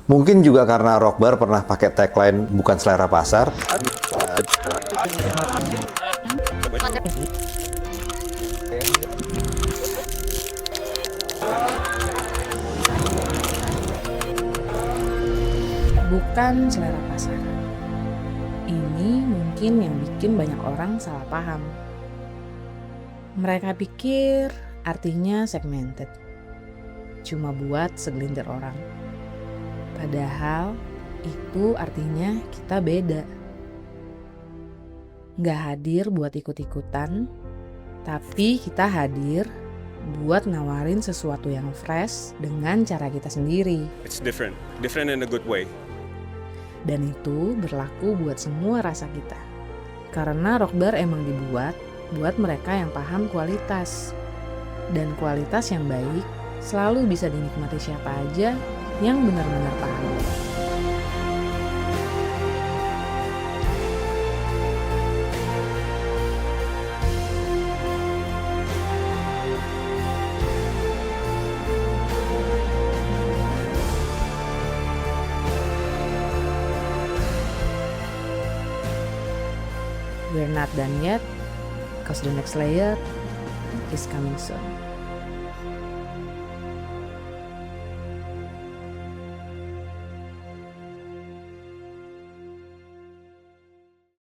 Mungkin juga karena RokBar pernah pakai tagline bukan selera pasar. Bukan selera pasar. Ini mungkin yang bikin banyak orang salah paham. Mereka pikir artinya segmented, cuma buat segelintir orang. Padahal itu artinya kita beda. Nggak hadir buat ikut-ikutan, tapi kita hadir buat nawarin sesuatu yang fresh dengan cara kita sendiri. It's different in a good way. Dan itu berlaku buat semua rasa kita. Karena RokBar emang dibuat buat mereka yang paham kualitas. Dan kualitas yang baik selalu bisa dinikmati siapa aja yang benar-benar paham. We're not done yet, cause the next layer is coming soon.